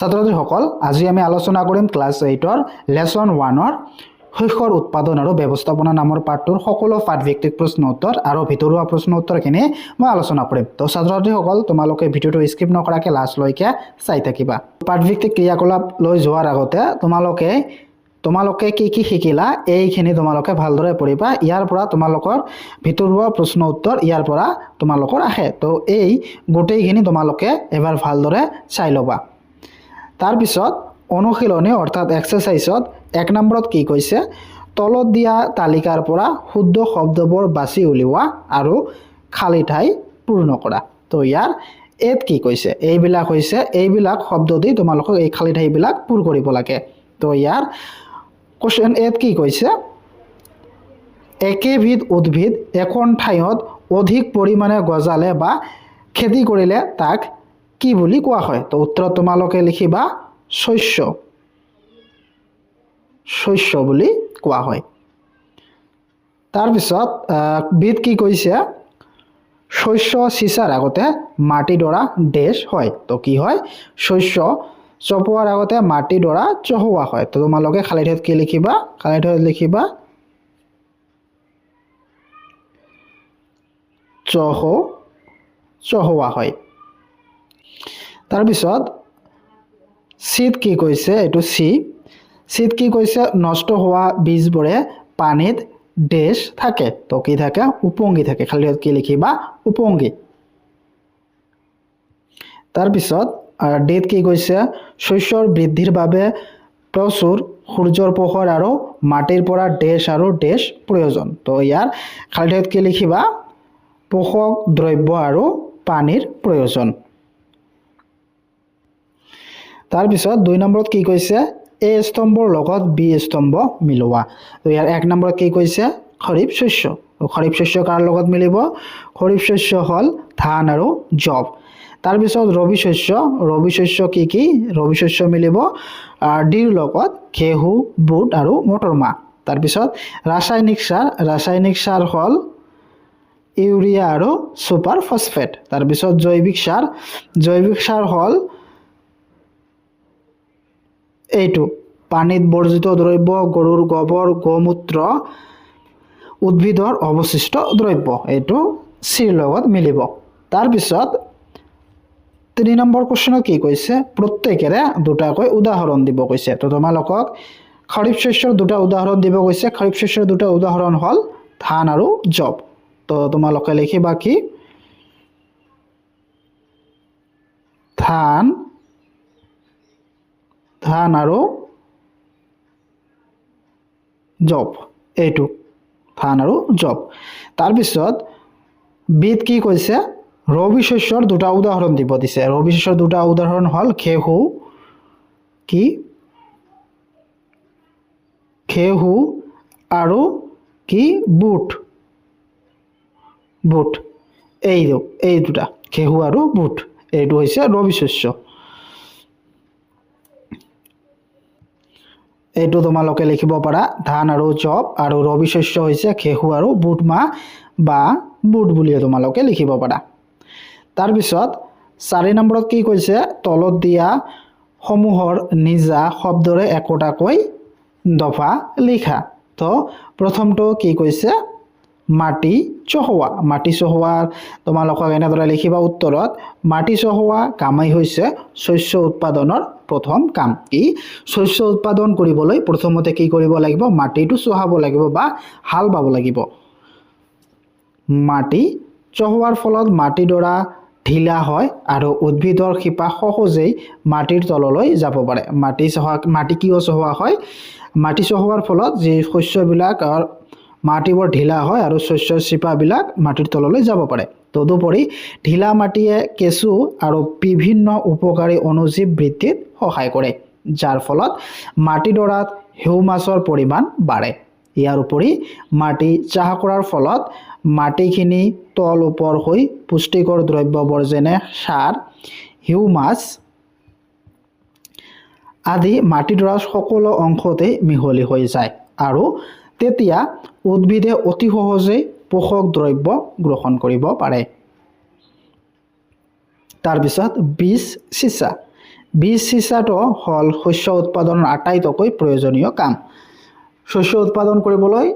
ছাত্ৰছাত্ৰীসকল আজি আমি আলোচনা কৰিম ক্লাছ 8ৰ লেসন 1ৰ শস্যৰ উৎপাদন আৰু ব্যৱস্থাপনা নামৰ পাঠটোৰ সকলো পাঠভিত্তিক প্ৰশ্ন উত্তৰ আৰু ভিতৰুৱা প্ৰশ্ন উত্তৰখিনি মই আলোচনা কৰিম। তো ছাত্ৰছাত্ৰীসকল তোমালোকে ভিডিঅ'টো স্কিপ নকৰাকৈ লাষ্টলৈকে চাই থাকিবা। পাঠভিত্তিক ক্ৰিয়াকলাপ লৈ যোৱাৰ আগতে তোমালোকে কি শিকিলা এইখিনি তোমালোকে ভালদৰে পঢ়িবা। ইয়াৰ পৰা তোমালোকৰ ভিতৰুৱা প্ৰশ্ন উত্তৰ ইয়াৰ পৰা তোমালোকৰ আহে। তো এই গোটেইখিনি তোমালোকে এবাৰ ভালদৰে চাই ল'বা। তাৰ পিছত অনুশীলনী অৰ্থাৎ এক্সাৰসাইজত 1 নম্বৰত কি কৈছে, তলত দিয়া তালিকাৰ পৰা শুদ্ধ শব্দবোৰ বাছি উলিওৱা আৰু খালী ঠাই পূৰ্ণ কৰা। তো ইয়াৰ এত কি কৈছে, এইবিলাক শব্দ দি তোমালোকক এই খালী ঠাইবিলাক পূৰ কৰিব লাগে। তো ইয়াৰ কোৱেশ্চন এত কি কৈছে, একেবিধ উদ্ভিদ এখন ঠাইত অধিক পৰিমাণে গজালে বা খেতি কৰিলে তাক কি বুলি কোৱা হয়। তো উত্তৰত তোমালোকে লিখিবা শস্য বুলি কোৱা হয়। তাৰ পিছত বিধ কি কৈছে, শস্য সিঁচাৰ আগতে মাটিডৰা ডেশ হয়। তো কি হয়, শস্য চপোৱাৰ আগতে মাটিডৰা চহোৱা হয়। তো তোমালোকে খালী ঠাইত কি লিখিবা, খালী ঠাইত লিখিবা চহোৱা হয়। তাৰ পিছত শীত কি কৈছে, এইটো শীত কি কৈছে, নষ্ট হোৱা বীজবোৰে পানীত ডেশ থাকে। তো কি থাকে, উপঙ্গী থাকে। খালী ঠাইত কি লিখিবা, উপঙ্গী। তাৰ পিছত ডেট কি কৈছে, শস্যৰ বৃদ্ধিৰ বাবে প্ৰচুৰ সূৰ্যৰ পোহৰ আৰু মাটিৰ পৰা ডেশ আৰু ডেশ প্ৰয়োজন। তো ইয়াৰ খালী ঠাইত কি লিখিবা, পোষক দ্ৰব্য আৰু পানীৰ প্ৰয়োজন। তাৰ পিছত 2 নম্বৰত কি কৈছে, এ স্তম্ভৰ লগত বি স্তম্ভ মিলোৱা। তো ইয়াৰ 1 নম্বৰত কি কৈছে, খৰিফ শস্য। খৰিফ শস্য কাৰ লগত মিলিব, খৰিফ শস্য হ'ল ধান আৰু জব। তাৰ পিছত ৰবি শস্য কি ৰবি শস্য মিলিব ডিৰ লগত ঘেঁহু, বুট আৰু মটৰ মাহ। তাৰ পিছত ৰাসায়নিক সাৰ হ'ল ইউৰিয়া আৰু সুপাৰ ফসফেট। তাৰ পিছত জৈৱিক সাৰ হ'ল এইটো পানীত বৰ্জিত দ্ৰব্য, গৰুৰ গোবৰ, গোমূত্ৰ, উদ্ভিদৰ অৱশিষ্ট দ্ৰব্য। এইটো চিৰ লগত মিলিব। তাৰ পিছত 3 নম্বৰ কোৱেশ্চনত কি কৈছে, প্ৰত্যেকৰে দুটাকৈ উদাহৰণ দিব কৈছে। তো তোমালোকক খৰিফ শস্যৰ দুটা উদাহৰণ দিব কৈছে। খৰিফ শস্যৰ দুটা উদাহৰণ হ'ল ধান আৰু জব। তো তোমালোকে লিখিবা কি, ধান আৰু জব, এইটো ধান আৰু জব। তাৰ পিছত বিধ কি কৈছে, ৰবি শস্যৰ দুটা উদাহৰণ দিব দিছে। ৰবি শস্যৰ দুটা উদাহৰণ হ'ল ঘেঁহু আৰু বুট। এই দুটা ঘেঁহু আৰু বুট, এইটো হৈছে ৰবি শস্য। এইটো তোমালোকে লিখিব পাৰা ধান আৰু জব, আৰু ৰবি শস্য হৈছে ঘেঁহু আৰু বুট মাহ বা বুট বুলিও তোমালোকে লিখিব পাৰা। তাৰ পিছত 4 নম্বৰত কি কৈছে, তলত দিয়া সমূহৰ নিজা শব্দৰে একোটাকৈ দফা লিখা। তো প্ৰথমটো কি কৈছে, মাটি চহোৱা তোমালোকক এনেদৰে লিখিবা উত্তৰত, মাটি চহোৱা কামেই হৈছে শস্য উৎপাদনৰ প্ৰথম কাম। কি শস্য উৎপাদন কৰিবলৈ প্ৰথমতে কি কৰিব লাগিব, মাটিটো চহাব লাগিব বা হাল বাব লাগিব। মাটি চহোৱাৰ ফলত মাটিডৰা ঢিলা হয় আৰু উদ্ভিদৰ শিপা সহজেই মাটিৰ তললৈ যাব পাৰে। মাটি কিয় চহোৱা হয়, মাটি চহোৱাৰ ফলত যি শস্যবিলাক মাটিবোৰ ঢিলা হয় আৰু শস্যৰ শিপাবিলাক মাটিৰ তললৈ যাব পাৰে। তদুপৰি ঢিলা মাটিয়ে কেঁচু আৰু বিভিন্ন উপকাৰী অণুজীৱ বৃদ্ধিত সহায় কৰে, যাৰ ফলত মাটিডৰাত হিউমাছৰ পৰিমাণ বাঢ়ে। ইয়াৰ উপৰি মাটি চাহ কৰাৰ ফলত মাটিখিনি তল ওপৰ হৈ পুষ্টিকৰ দ্ৰব্যবোৰ যেনে সাৰ, হিউমাছ আদি মাটিডৰাৰ সকলো অংশতে মিহলি হৈ যায় আৰু তেতিয়া উদ্ভিদে অতি সহজেই পোষক দ্ৰব্য গ্ৰহণ কৰিব পাৰে। তাৰ পিছত বীজ বীজ সিঁচাটো হ'ল শস্য উৎপাদনৰ আটাইতকৈ প্ৰয়োজনীয় কাম শস্য উৎপাদন কৰিবলৈ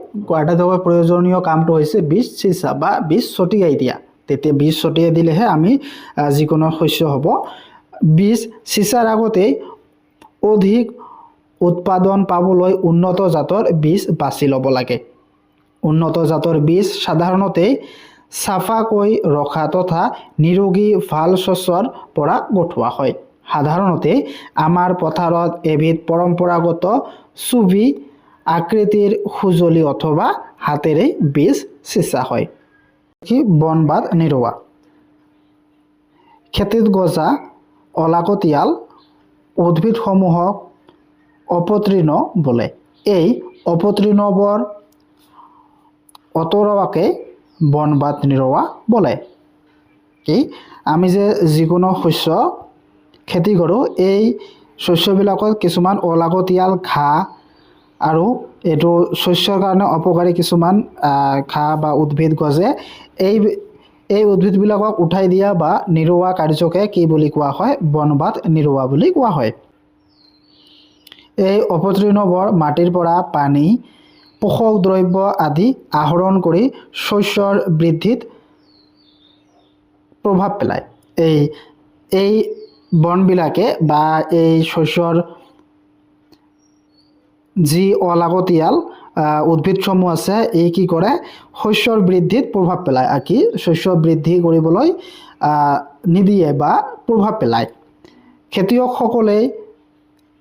আটাইতকৈ প্ৰয়োজনীয় কামটো হৈছে বীজ সিঁচা বা বীজ ছটিয়াই দিয়া তেতিয়া বীজ ছটিয়াই দিলেহে আমি যিকোনো শস্য হ'ব বীজ সিঁচাৰ আগতে অধিক উৎপাদন পাবলৈ উন্নত জাতৰ বীজ বাছি ল'ব লাগে উন্নত জাতৰ বীজ সাধাৰণতে চাফাকৈ ৰখা তথা নিৰোগী ভাল শস্যৰ পৰা গঠোৱা হয় সাধাৰণতে আমাৰ পথাৰত এবিধ পৰম্পৰাগত চুবি আকৃতিৰ খুজলি অথবা হাতেৰে বীজ সিঁচা হয় কি বনবাদ নিৰোৱা খেতিত গজা অলাগতিয়াল উদ্ভিদসমূহক অপতৃণ বোলে এই অপতৃণবোৰ অতৰোৱাকে বনবাদ নিৰোৱা বোলে কি আমি যে যিকোনো শস্য খেতি কৰোঁ এই শস্যবিলাকত কিছুমান অলাগতিয়াল ঘাঁহ আৰু এইটো শস্যৰ কাৰণে অপকাৰী কিছুমান ঘাঁহ বা উদ্ভিদ গজে এই উদ্ভিদবিলাকক উঠাই দিয়া বা নিৰোৱা কাৰ্যকে কি বুলি কোৱা হয় বনবাদ নিৰোৱা বুলি কোৱা হয় এই অপতৃণবোৰ মাটিৰ পৰা পানী পোষক দ্ৰব্য আদি আহৰণ কৰি শস্যৰ বৃদ্ধিত প্ৰভাৱ পেলায় এই বনবিলাকে বা এই শস্যৰ যি অলাগতিয়াল উদ্ভিদসমূহ আছে এই কি কৰে শস্যৰ বৃদ্ধিত প্ৰভাৱ পেলায় কি শস্য বৃদ্ধি কৰিবলৈ নিদিয়ে বা প্ৰভাৱ পেলায় খেতিয়কসকলে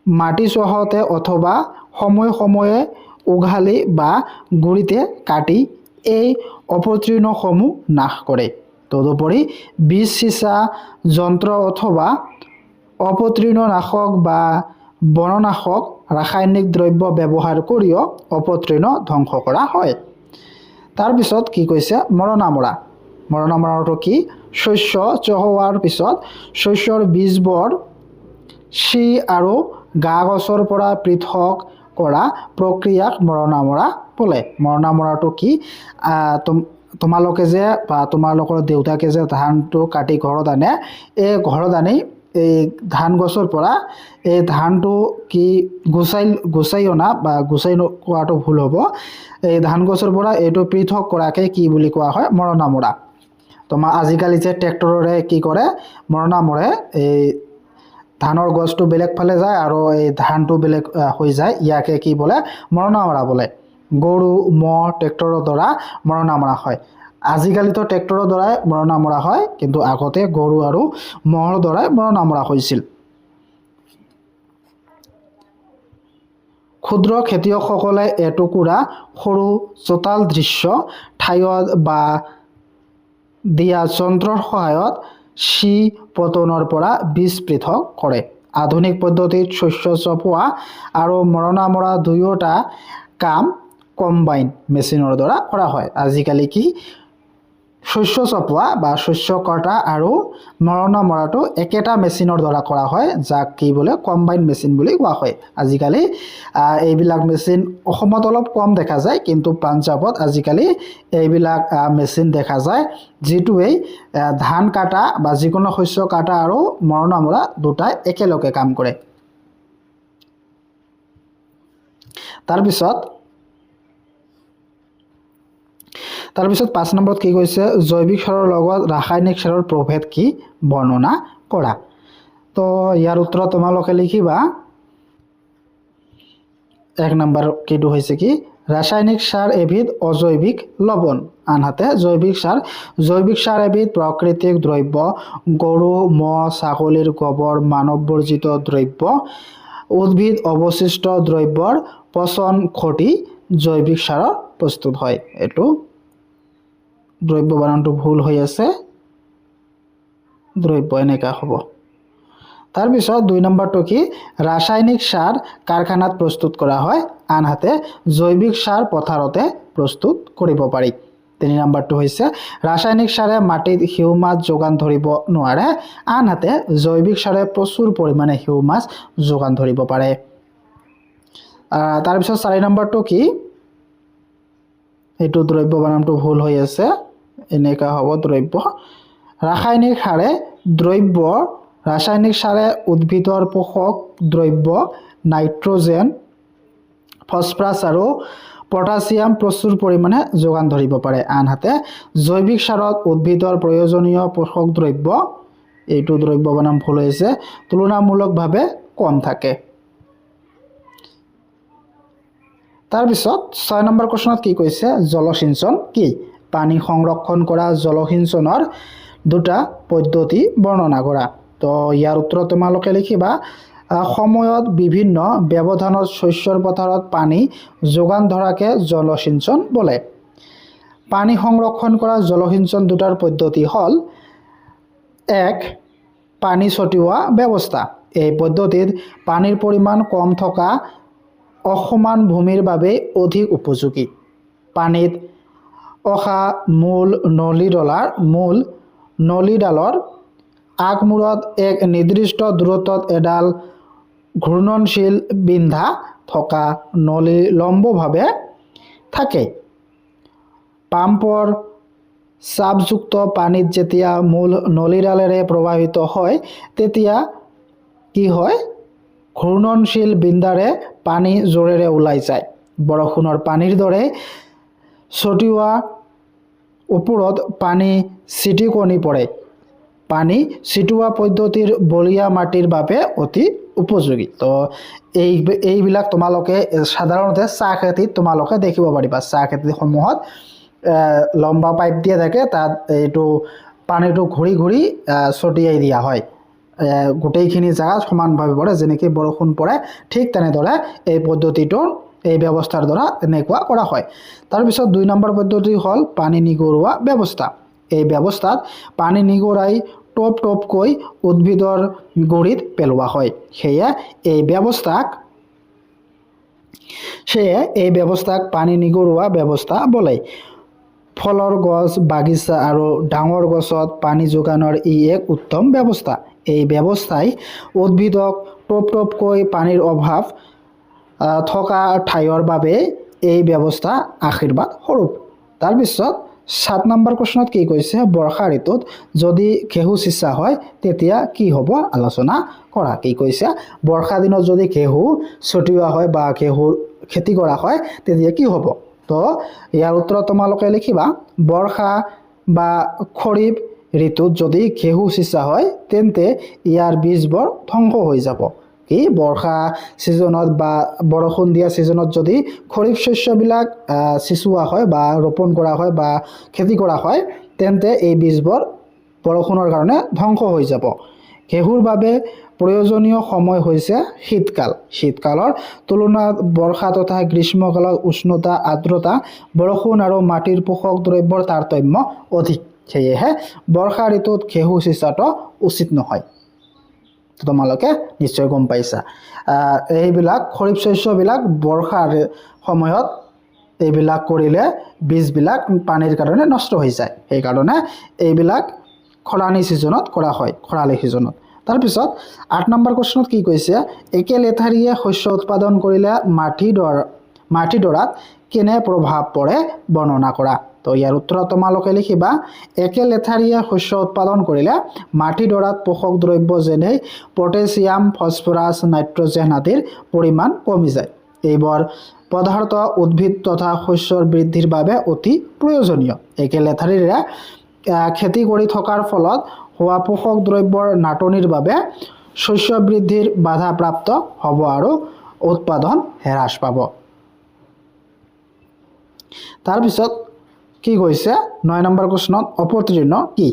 মাটি চহতে অথবা সময়ে সময়ে উঘালি বা গুৰিতে কাটি এই অপতৃণসমূহ নাশ কৰে তদুপৰি বীজ সিঁচা যন্ত্ৰ অথবা অপতৃণনাশক বা বননাশক ৰাসায়নিক দ্ৰব্য ব্যৱহাৰ কৰিও অপতৃণ ধ্বংস কৰা হয় তাৰপিছত কি কৈছে মৰণা মৰাটো কি শস্য চহোৱাৰ পিছত শস্যৰ বীজবোৰ সি আৰু গা গছৰ পৰা পৃথক কৰা প্ৰক্ৰিয়াক মৰণা মৰা বোলে মৰণা মৰাটো কি তোমালোকে যে বা তোমালোকৰ দেউতাকে যে ধানটো কাটি ঘৰত আনে এই ঘৰত আনি এই ধান গছৰ পৰা এই ধানটো কি গুচাই অনা বা গুচাই কোৱাটো ভুল হ'ব এই ধান গছৰ পৰা এইটো পৃথক কৰাকে কি বুলি কোৱা হয় মৰণা মৰা তোমাৰ আজিকালি যে ট্ৰেক্টৰেৰে কি কৰে মৰণা মৰে এই ধানৰ গছটো বেলেগ ফালে যায় আৰু এই ধানটো বেলেগ হৈ যায় ইয়াকে কি বোলে মৰণা মৰা বোলে গৰু ম'হ ট্ৰেক্টৰৰ দ্বাৰা মৰণা মৰা হয় আজিকালিতো ট্ৰেক্টৰৰ দ্বাৰাই মৰণা মৰা হয় কিন্তু আগতে গৰু আৰু ম'হৰ দ্বাৰাই মৰণা মৰা হৈছিল ক্ষুদ্ৰ খেতিয়কসকলে এটুকুৰা সৰু চোতাল দৃশ্য ঠাইত বা দিয়া যন্ত্ৰৰ সহায়ত সি পতনৰ পৰা বীজ পৃথক কৰে আধুনিক পদ্ধতিত শস্য চপোৱা আৰু মৰণা মৰা দুয়োটা কাম কম্বাইন মেচিনৰ দ্বাৰা কৰা হয় আজিকালি কি শস্য চপোৱা বা শস্য কটা আৰু মৰণা মৰাটো একেটা মেচিনৰ দ্বাৰা কৰা হয় যাক কি বোলে কম্বাইন মেচিন বুলি কোৱা হয় আজিকালি এইবিলাক মেচিন অসমত অলপ কম দেখা যায় কিন্তু পাঞ্জাবত আজিকালি এইবিলাক মেচিন দেখা যায় যিটোৱে ধান কাটা বা যিকোনো শস্য কাটা আৰু মৰণা মৰা দুটাই একেলগে কাম কৰে তাৰপিছত 5 নম্বৰত কি কৈছে জৈৱিক সাৰৰ লগত ৰাসায়নিক সাৰৰ প্ৰভেদ কি বৰ্ণনা কৰা তো ইয়াৰ উত্তৰ তোমালোকে লিখিবা 1 নম্বৰ কিটো হৈছে কি ৰাসায়নিক সাৰ এবিধ অজৈবিক লৱণ আনহাতে জৈৱিক সাৰ এবিধ প্ৰাকৃতিক দ্ৰব্য গৰু ম'হ ছাগলীৰ গোবৰ মানৱ বৰ্জিত দ্ৰব্য উদ্ভিদ অৱশিষ্ট দ্ৰব্যৰ পচন ঘটি জৈৱিক সাৰ প্ৰস্তুত হয় এটো দ্ৰব্য বানানটো ভুল হৈ আছে দ্ৰব্য এনেকা হ'ব তাৰপিছত 2 নম্বৰটো কি ৰাসায়নিক সাৰ কাৰখানাত প্ৰস্তুত কৰা হয় আনহাতে জৈৱিক সাৰ পথাৰতে প্ৰস্তুত কৰিব পাৰি 3 নম্বৰটো হৈছে ৰাসায়নিক সাৰে মাটিত হিউমাছ যোগান ধৰিব নোৱাৰে আনহাতে জৈৱিক সাৰে প্ৰচুৰ পৰিমাণে হিউমাছ যোগান ধৰিব পাৰে তাৰপিছত 4 নম্বৰটো কি এটো দ্ৰব্য বানানটো ভুল হৈ আছে এনেকা হ'ব দ্ৰব্য ৰাসায়নিক সাৰে দ্ৰব্য ৰাসায়নিক সাৰে উদ্ভিদৰ পোষক দ্ৰব্য নাইট্ৰজেন ফসফৰাছ আৰু পটাছিয়াম প্ৰচুৰ পৰিমাণে যোগান ধৰিব পাৰে আনহাতে জৈৱিক সাৰত উদ্ভিদৰ প্ৰয়োজনীয় পোষক দ্ৰব্য এইটো দ্ৰব্য বনাম ভুল হৈছে তুলনামূলকভাৱে কম থাকে তাৰপিছত 6 নম্বৰ প্ৰশ্নত কি কৈছে জলসিঞ্চন কি পানী সংৰক্ষণ কৰা জলসিঞ্চনৰ দুটা পদ্ধতি বৰ্ণনা কৰা তো ইয়াৰ উত্তৰ তোমালোকে লিখিবা সময়ত বিভিন্ন ব্যৱধানত শস্যৰ পথাৰত পানী যোগান ধৰাকে জলসিঞ্চন বোলে পানী সংৰক্ষণ কৰা জলসিঞ্চন দুটাৰ পদ্ধতি হল এক পানী ছটিওৱা ব্যৱস্থা এই পদ্ধতিত পানীৰ পৰিমাণ কম থকা অসমান ভূমিৰ বাবে অধিক উপযোগী পানীত অহা মূল নলীডালৰ আগমূৰত এক নিৰ্দিষ্ট দূৰত্বত এডাল ঘূৰ্ণনশীল বিন্ধা থকা নলী লম্বভাৱে থাকে পাম্পৰ চাপযুক্ত পানীত যেতিয়া মূল নলীডালেৰে প্ৰবাহিত হয় তেতিয়া কি হয় ঘূৰ্ণনশীল বিন্দাৰে পানী জোৰেৰে ওলাই যায় বৰষুণৰ পানীৰ দৰে ছটিওৱা ওপৰত পানী ছিটিকনি পৰে পানী ছিটোৱা পদ্ধতিৰ বলিয়া মাটিৰ বাবে অতি উপযোগী তো এইবিলাক তোমালোকে সাধাৰণতে চাহ খেতিত তোমালোকে দেখিব পাৰিবা চাহ খেতিসমূহত লম্বা পাইপ দিয়া থাকে তাত এইটো পানীটো ঘূৰি ঘূৰি ছটিয়াই দিয়া হয় গোটেইখিনি জায়গা সমানভাৱে পৰে যেনেকৈ বৰষুণ পৰে ঠিক তেনেদৰে এই পদ্ধতিটোৰ এই ব্যৱস্থাৰ দ্বাৰা এনেকুৱা কৰা হয় তাৰপিছত 2 নম্বৰ পদ্ধতি হ'ল পানী নিগৰুৱা ব্যৱস্থা এই ব্যৱস্থাত পানী নিগৰাই টপ টপকৈ উদ্ভিদৰ গুৰিত পেলোৱা হয় সেয়ে এই ব্যৱস্থাক পানী নিগৰুৱা ব্যৱস্থা বোলে ফলৰ গছ বাগিচা আৰু ডাঙৰ গছত পানী যোগানৰ ই এক উত্তম ব্যৱস্থা এই ব্যৱস্থাই উদ্ভিদক টপ টপকৈ পানীৰ অভাৱ থকা ঠাইৰ বাবে এই ব্যৱস্থা আশীৰ্বাদ স্বৰূপ তাৰপিছত 7 নম্বৰ প্ৰশ্নত কি কৈছে বৰ্ষা ঋতুত যদি ঘেহু সিঁচা হয় তেতিয়া কি হ'ব আলোচনা কৰা কি কৈছে বৰ্ষা দিনত যদি ঘেহু ছটিওৱা হয় বা ঘেহুৰ খেতি কৰা হয় তেতিয়া কি হ'ব তো ইয়াৰ উত্তৰ তোমালোকে লিখিবা বৰ্ষা বা খৰিফ ঋতুত যদি ঘেহু সিঁচা হয় তেন্তে ইয়াৰ বীজবোৰ ধ্বংস হৈ যাব কি বৰ্ষা সিজনত বা বৰষুণ দিয়া সিজনত যদি খৰিফ শস্যবিলাক সিঁচোৱা হয় বা ৰোপণ কৰা হয় বা খেতি কৰা হয় তেন্তে এই বীজবোৰ বৰষুণৰ কাৰণে ধ্বংস হৈ যাব ঘেহুৰ বাবে প্ৰয়োজনীয় সময় হৈছে শীতকালৰ তুলনাত বৰ্ষা তথা গ্ৰীষ্মকালত উষ্ণতা আৰ্দ্ৰতা বৰষুণ আৰু মাটিৰ পোষক দ্ৰব্যৰ তাৰতম্য অধিক সেয়েহে বৰ্ষা ঋতুত ঘেহু সিঁচাটো উচিত নহয় তোমালোকে নিশ্চয় গম পাইছা এইবিলাক খৰিফ শস্যবিলাক বৰ্ষাৰ সময়ত এইবিলাক কৰিলে বীজবিলাক পানীৰ কাৰণে নষ্ট হৈ যায় সেই কাৰণে এইবিলাক খৰালি সিজনত কৰা হয় খৰালি সিজনত তাৰপিছত 8 নম্বৰ প্ৰশ্নত কি কৈছে একে লেঠাৰিয়ে শস্য উৎপাদন কৰিলে মাটিডৰাত কেনে প্ৰভাৱ পৰে বৰ্ণনা কৰা তো ইয়াৰ উত্তৰ তোমালোকে লিখিবা একে লেঠাৰিয়ে শস্য উৎপাদন কৰিলে মাটিডৰাত পোষক দ্ৰব্য যেনে পটাছিয়াম ফসফৰাছ নাইট্ৰজেন আদিৰ পৰিমাণ কমি যায় এইবোৰ পদাৰ্থ উদ্ভিদ তথা শস্যৰ বৃদ্ধিৰ বাবে অতি প্ৰয়োজনীয় একে লেঠাৰিৰে খেতি কৰি থকাৰ ফলত হোৱা পোষক দ্ৰব্যৰ নাটনিৰ বাবে শস্য বৃদ্ধিৰ বাধাপ্ৰাপ্ত হ'ব আৰু উৎপাদন হ্ৰাস পাব তাৰপিছত কি কৈছে 9 নম্বৰ প্ৰশ্নত অপতৃণ কি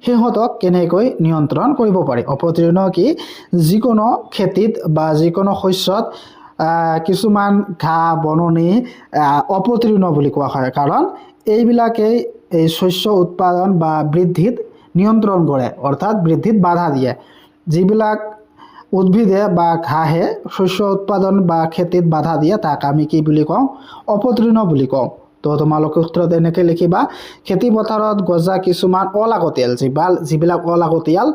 সিহঁতক কেনেকৈ নিয়ন্ত্ৰণ কৰিব পাৰি অপতৃণ কি যিকোনো খেতিত বা যিকোনো শস্যত কিছুমান ঘাঁহ বননি অপতৃণ বুলি কোৱা হয় কাৰণ এইবিলাকেই এই শস্য উৎপাদন বা বৃদ্ধিত নিয়ন্ত্ৰণ কৰে অৰ্থাৎ বৃদ্ধিত বাধা দিয়ে যিবিলাক উদ্ভিদে বা ঘাঁহে শস্য উৎপাদন বা খেতিত বাধা দিয়ে তাক আমি কি বুলি কওঁ অপতৃণ বুলি কওঁ তো তোমালোকে উত্তৰত এনেকৈ লিখিবা খেতি পথাৰত গজা কিছুমান অলাগতিয়াল যিবিলাক অলাগতিয়াল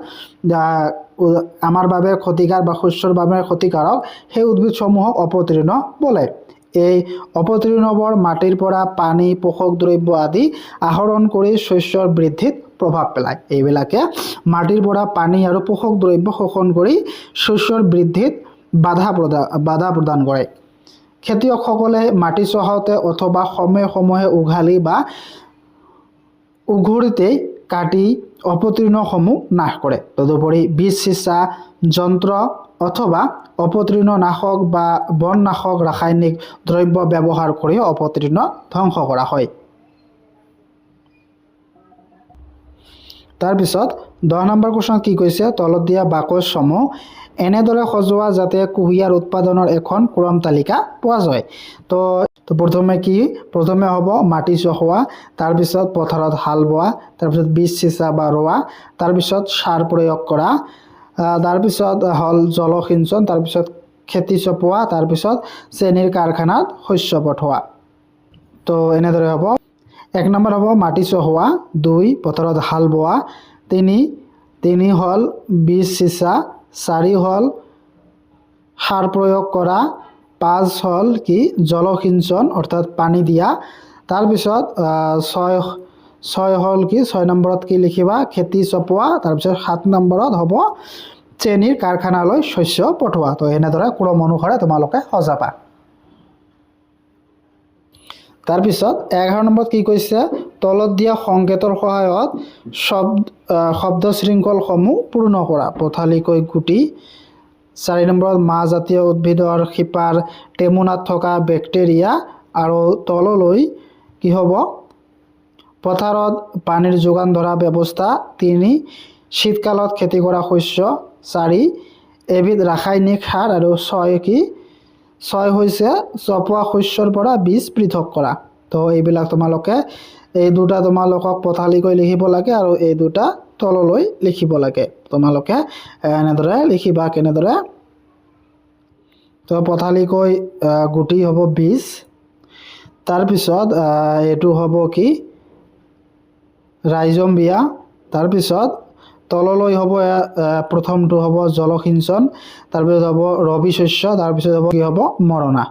আমাৰ বাবে ক্ষতিকাৰ বা শস্যৰ বাবে ক্ষতিকাৰক সেই উদ্ভিদসমূহক অপতৃণ বোলে এই অপতৃণবোৰ মাটিৰ পৰা পানী পোষক দ্ৰব্য আদি আহৰণ কৰি শস্যৰ বৃদ্ধিত প্ৰভাৱ পেলায় এইবিলাকে মাটিৰ পৰা পানী আৰু পোষক দ্ৰব্য শোষণ কৰি শস্যৰ বৃদ্ধিত বাধা প্ৰদান কৰে খেতিয়কসকলে মাটি চহাওঁতে অথবা সময়ে সময়ে উঘালি বা উঘুৰিতেই কাটি অপতৃণসমূহ নাশ কৰে তদুপৰি বীজ সিঁচা যন্ত্ৰ অথবা অপতৃণনাশক বা বননাশক ৰাসায়নিক দ্ৰব্য ব্যৱহাৰ কৰি অপতৃণ ধ্বংস কৰা হয় তাৰপিছত 10 নম্বৰ কোৱেশ্চন কি কৈছে তলত দিয়া বাকচসমূহ এনেদৰে সজোৱা যাতে কুঁহিয়াৰ উৎপাদনৰ এখন ক্ৰম তালিকা পোৱা যায় তো প্ৰথমে হ'ব মাটি চহোৱা তাৰপিছত পথাৰত হাল বোৱা তাৰপিছত বীজ সিঁচা বা ৰোৱা তাৰপিছত সাৰ প্ৰয়োগ কৰা তাৰপিছত হল জলসিঞ্চন তাৰপিছত খেতি চপোৱা তাৰপিছত চেনিৰ কাৰখানাত শস্য পঠোৱা তো এনেদৰে হ'ব 1 নম্বৰ হ'ব মাটি চহোৱা 2 পথাৰত হাল বোৱা 3 হল বীজ সিঁচা 4 হল সাৰ প্ৰয়োগ কৰা 5 হল কি জলসিঞ্চন অৰ্থাৎ পানী দিয়া তাৰপিছত 6 হল কি 6 নম্বৰত কি লিখিবা খেতি চপোৱা তাৰপিছত 7 নম্বৰত হ'ব চেনিৰ কাৰখানালৈ শস্য পঠোৱা তো এনেদৰে ক্ৰম অনুসাৰে তোমালোকে সজাবা তাৰপিছত 11 নম্বৰত কি কৈছে তলত দিয়া সংকেতৰ সহায়ত শব্দ শৃংখলসমূহ পূৰ্ণ কৰা পথালিকৈ গুটি 4 নম্বৰত মাহ জাতীয় উদ্ভিদৰ শিপাৰ টেমুনাত থকা বেক্টেৰিয়া আৰু তললৈ কি হ'ব পথাৰত পানীৰ যোগান ধৰা ব্যৱস্থা 3 শীতকালত খেতি কৰা শস্য 4 এবিধ ৰাসায়নিক সাৰ আৰু 6 হৈছে চপোৱা শস্যৰ পৰা বীজ পৃথক কৰা তো এইবিলাক তোমালোকে এই দুটা তোমালোকক পথালিকৈ লিখিব লাগে আৰু এই দুটা তললৈ লিখিব লাগে তোমালোকে এনেদৰে লিখিবা কেনেদৰে তো পথালিকৈ গুটি হ'ব বীজ তাৰপিছত এটো হ'ব কি ৰাইজোবিয়া তাৰপিছত তললৈ হ'ব প্ৰথমটো হ'ব জলসিঞ্চন তাৰপিছত হ'ব ৰবি শস্য তাৰপিছত হ'ব কি হ'ব মৰণা